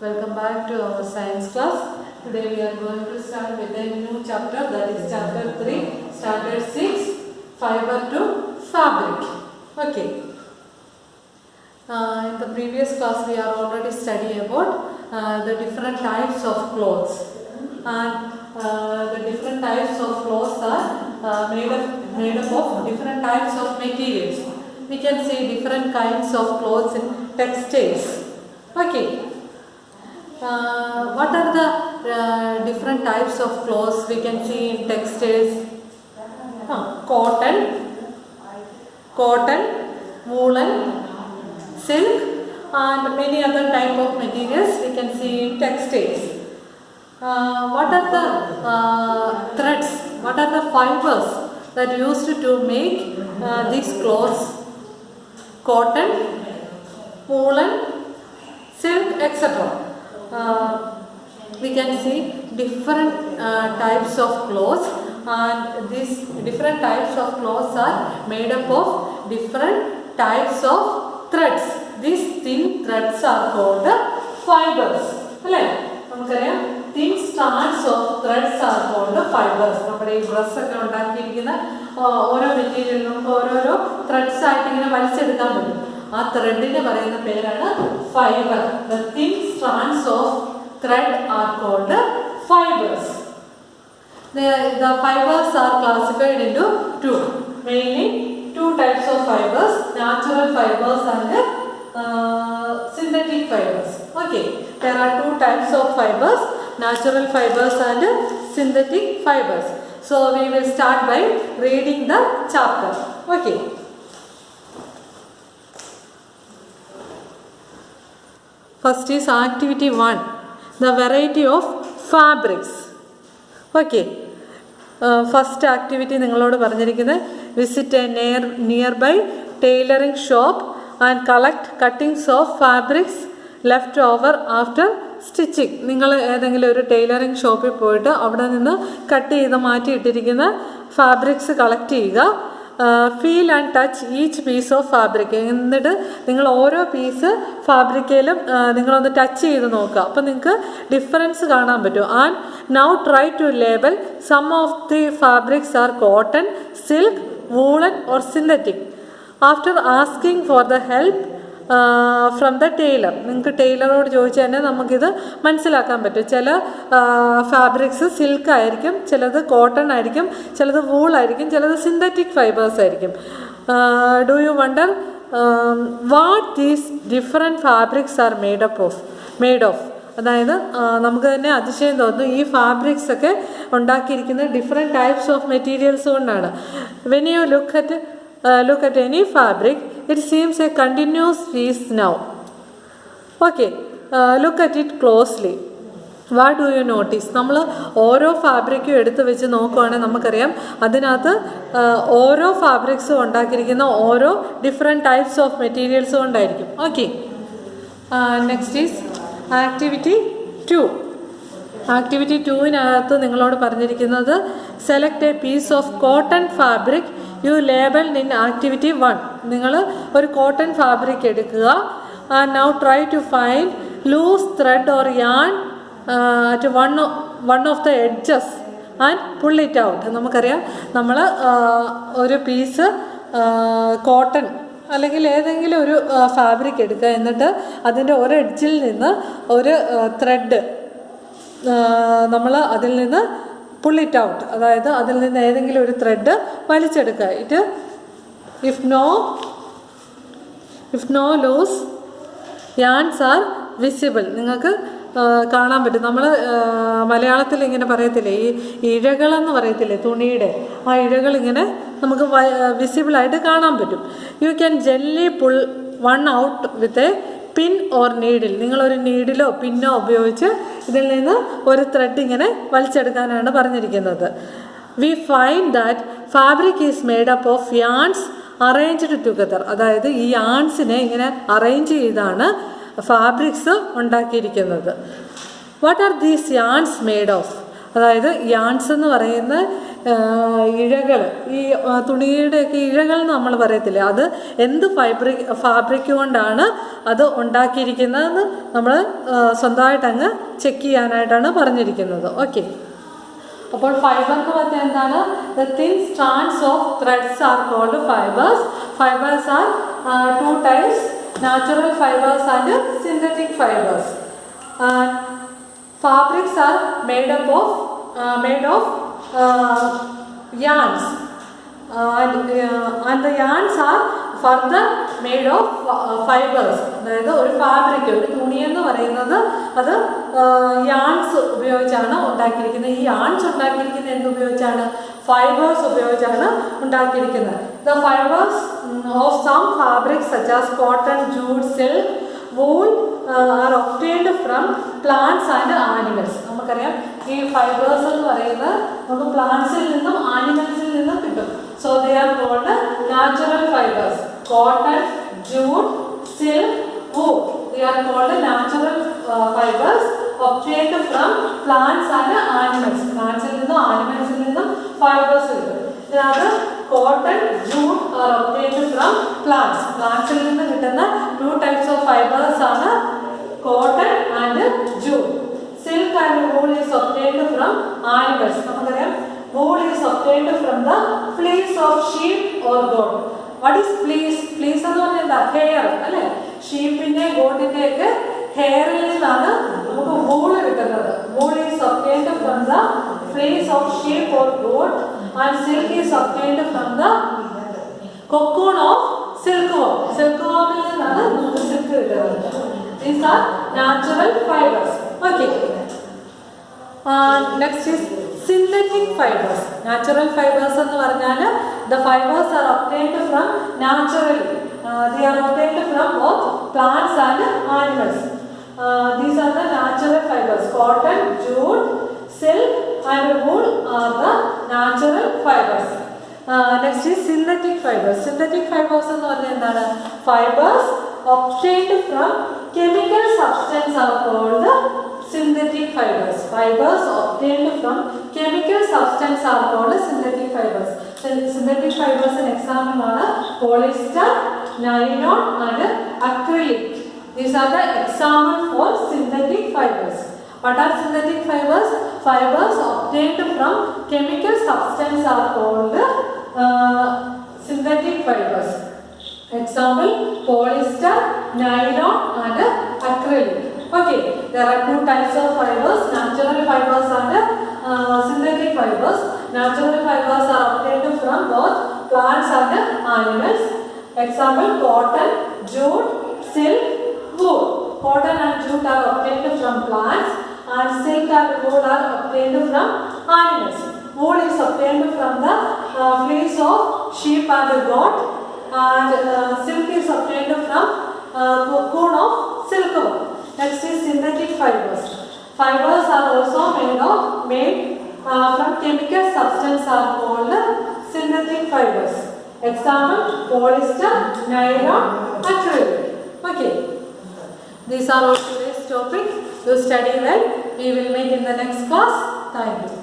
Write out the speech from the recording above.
Welcome back to our science class. Today we are going to start with a new chapter, that is chapter 3, standard 6, fiber to fabric. Okay. In the previous class we are already studying about the different types of clothes, and the different types of clothes are made up of different types of materials. We can see different kinds of clothes in textiles. Okay. What are the different types of clothes we can see in textiles? Cotton, woolen, silk, and many other type of materials we can see in textiles. What are the threads? What are the fibers that used to make these clothes? Cotton, woolen, silk, etc. We can see different types of clothes, and these different types of clothes are made up of different types of threads. These thin threads are called fibers. Thin strands of threads are called fibers. നമ്മുടെ ഈ dress ഒക്കെ ഉണ്ടാക്കിയിരിക്കുന്ന ഓരോ മെറ്റീരിയലിനും ഓരോരോ threads ആയിട്ട് ഇങ്ങനെ വലിച്ചെടുക്കാൻ പറ്റും. ആ ത്രെഡിനെ പറയുന്ന പേരാണ് fibre. The thin strands of thread are called fibers. The fibers are classified into two, mainly two types of fibers: natural fibers and synthetic fibers. Okay, there are two types of fibers: natural fibers and synthetic fibers. So we will start by reading the chapter. Okay. First is activity 1, the variety of fabrics. Okay. First activity നിങ്ങളോട് പറഞ്ഞിരിക്കുന്നത് visit a nearby tailoring shop and collect cuttings of fabrics left over after stitching. നിങ്ങൾ ഏതെങ്കിലും ഒരു tailoring ഷോപ്പിൽ പോയിട്ട് അവിടെ നിന്ന് cut ചെയ്ത് മാറ്റിയിട്ടിരിക്കുന്ന ഫാബ്രിക്സ് കളക്ട് ചെയ്യുക. Feel and touch each piece of fabric. എന്നിട്ട് നിങ്ങൾ ഓരോ പീസ് ഫാബ്രിക്കയിലും നിങ്ങളൊന്ന് ടച്ച് ചെയ്ത് നോക്കുക. അപ്പം നിങ്ങൾക്ക് ഡിഫറൻസ് കാണാൻ പറ്റും. And now try to label some of the fabrics are cotton, silk, woollen or synthetic. After asking for the help from the tailor. നിങ്ങൾക്ക് ടൈലറോട് ചോദിച്ചാൽ തന്നെ നമുക്കിത് മനസ്സിലാക്കാൻ പറ്റും. ചില ഫാബ്രിക്സ് സിൽക്ക് ആയിരിക്കും, ചിലത് കോട്ടൺ ആയിരിക്കും, ചിലത് വൂളായിരിക്കും, ചിലത് സിന്തറ്റിക് ഫൈബേഴ്സ് ആയിരിക്കും. Do you wonder what these different fabrics are made of? അതായത് നമുക്ക് തന്നെ അതിശയം തോന്നുന്നു, ഈ ഫാബ്രിക്സ് ഒക്കെ ഉണ്ടാക്കിയിരിക്കുന്നത് ഡിഫറെൻറ്റ് ടൈപ്സ് ഓഫ് മെറ്റീരിയൽസ് കൊണ്ടാണ്. When you look at any fabric, it seems a continuous piece now. Okay, look at it closely. What do you notice? നമ്മൾ ഓരോ ഫാബ്രിക്കും എടുത്ത് വെച്ച് നോക്കുകയാണെങ്കിൽ നമുക്കറിയാം അതിനകത്ത് ഓരോ ഫാബ്രിക്സും ഉണ്ടാക്കിയിരിക്കുന്ന ഓരോ ഡിഫറെൻറ്റ് ടൈപ്സ് ഓഫ് മെറ്റീരിയൽസ് കൊണ്ടായിരിക്കും. Okay, next is activity 2. Activity 2-നകത്ത് നിങ്ങളോട് പറഞ്ഞിരിക്കുന്നത് select a piece of cotton fabric you labelled in activity 1. നിങ്ങൾ ഒരു കോട്ടൺ ഫാബ്രിക് എടുക്കുക. Now try to find loose thread or yarn at one of the edges and pull it out. നമുക്കറിയാം നമ്മൾ ഒരു piece cotton അല്ലെങ്കിൽ ഏതെങ്കിലും ഒരു fabric എടുക്കുക, എന്നിട്ട് അതിൻ്റെ ഒരു എഡ്ജിൽ നിന്ന് ഒരു ത്രെഡ് നമ്മൾ അതിൽ നിന്ന് പുൾ ഇറ്റ് ഔട്ട്, അതായത് അതിൽ നിന്ന് ഏതെങ്കിലും ഒരു ത്രെഡ് വലിച്ചെടുക്കുക. If no loose yarns are visible. നിങ്ങൾക്ക് കാണാൻ പറ്റും. നമ്മൾ മലയാളത്തിൽ ഇങ്ങനെ പറയത്തില്ലേ, ഈ ഇഴകളെന്ന് പറയത്തില്ലേ തുണിയുടെ, ആ ഇഴകൾ ഇങ്ങനെ നമുക്ക് വിസിബിളായിട്ട് കാണാൻ പറ്റും. You can gently pull one out with a pin or needle. നിങ്ങളൊരു നീഡിലോ പിന്നോ ഉപയോഗിച്ച് ഇതിൽ നിന്ന് ഒരു ത്രെഡ് ഇങ്ങനെ വലിച്ചെടുക്കാനാണ് പറഞ്ഞിരിക്കുന്നത്. We find that fabric is made up of yarns arranged together. അതായത് ഈ യാൺസിനെ ഇങ്ങനെ അറേഞ്ച് ചെയ്താണ് ഫാബ്രിക്സ് ഉണ്ടാക്കിയിരിക്കുന്നത്. What are these yarns made of? അതായത് യാൺസ് എന്ന് പറയുന്ന ഇഴകൾ, ഈ തുണിയുടെയൊക്കെ ഇഴകൾ നമ്മൾ പറയത്തില്ലേ, അത് എന്ത് ഫാബ്രിക് കൊണ്ടാണ് അത് ഉണ്ടാക്കിയിരിക്കുന്നതെന്ന് നമ്മൾ സ്വന്തമായിട്ട് അങ്ങ് ചെക്ക് ചെയ്യാനായിട്ടാണ് പറഞ്ഞിരിക്കുന്നത്. ഓക്കെ, അപ്പോൾ ഫൈബർ എന്ന് പറഞ്ഞാൽ എന്താണ്? The thin strands of threads are called fibres. Fibres are two types, natural fibres and synthetic fibres. Fabrics are made of yarns, and the yarns are further made of fibers. അതായത് ഒരു fabric, ഒരു തുണി എന്ന് പറയുന്നത് അത് yarns ഉപയോഗിച്ചാണ് ഉണ്ടാക്കിയിരിക്കുന്നത്. ഈ യാൺസ് ഉണ്ടാക്കിയിരിക്കുന്നത് എന്തുപയോഗിച്ചാണ്? ഫൈബേഴ്സ് ഉപയോഗിച്ചാണ് ഉണ്ടാക്കിയിരിക്കുന്നത്. The fibres of some fabrics such as cotton, jute, silk, wool are obtained from plants and animals. നമുക്കറിയാം ഈ ഫൈബേഴ്സ് എന്ന് പറയുന്നത് നമുക്ക് പ്ലാന്റ്സിൽ നിന്നും ആനിമൽസിൽ നിന്നും കിട്ടും. So they are called natural fibres. Cotton, jute, silk, wool, they are called natural fibers obtained from plants and animals. പ്ലാന്റ്സിൽ നിന്നും ആനിമൽസിൽ നിന്നും ഫൈബേഴ്സ് കിട്ടും. ഇതിനകത്ത് cotton, jute are obtained from plants. പ്ലാന്റ്സിൽ നിന്ന് കിട്ടുന്ന ടു ടൈപ്സ് ഓഫ് ഫൈബേഴ്സ് ആണ് cotton and jute. Silk and wool is obtained from animals. നമുക്കറിയാം wool is obtained from the fleece of sheep or goat. What is fleece? Fleece എന്ന് പറഞ്ഞാൽ എന്താ? Hair അല്ലേ? ഷീപ്പിന്റെ ഗോട്ടിന്റെ ഒക്കെ ഹെയറിൽ നിന്നാണ് നമുക്ക് wool കിട്ടുന്നത്. Wool is obtained from the fleece of sheep or goat, and silk is obtained from the cocoon of silkworm. Silkwormil നിന്നാണ് നമുക്ക് സിൽക്ക് കിട്ടുന്നത്. These are natural fibers. Okay. Next is synthetic fibers. Natural fibers എന്ന് പറഞ്ഞാൽ the fibers are obtained from naturally. They are obtained from both plants and animals. These are the natural fibers. Cotton, jute, silk and wool are the natural fibers. Next is synthetic fibers. Synthetic fibers എന്ന് പറഞ്ഞാൽ എന്താണ്? Fibers obtained from chemical substance are called synthetic fibers. Fibers obtained from chemical substance are called synthetic fibers. Synthetic fibers in example are polyester, nylon and acrylic. These are the example for synthetic fibers. What are synthetic fibers? Fibers obtained from chemical substance are called synthetic fibers. Example polyester, nylon and acrylic. Okay, there are two types of fibers, natural fibers and synthetic fibers. Natural fibers are obtained from both plants and animals. Example cotton, jute, silk, wool. Cotton and jute are obtained from plants and silk and wool are obtained from animals. Wool is obtained from the fleece of sheep and goat, and silk is obtained from cocoon of silkworm. Next is synthetic fibers. Fibers are also made from chemical substance are called synthetic fibers. Example polyester, nylon, acrylic. Okay, these are all today's topic. You study well. We will meet in the next class. Thank you.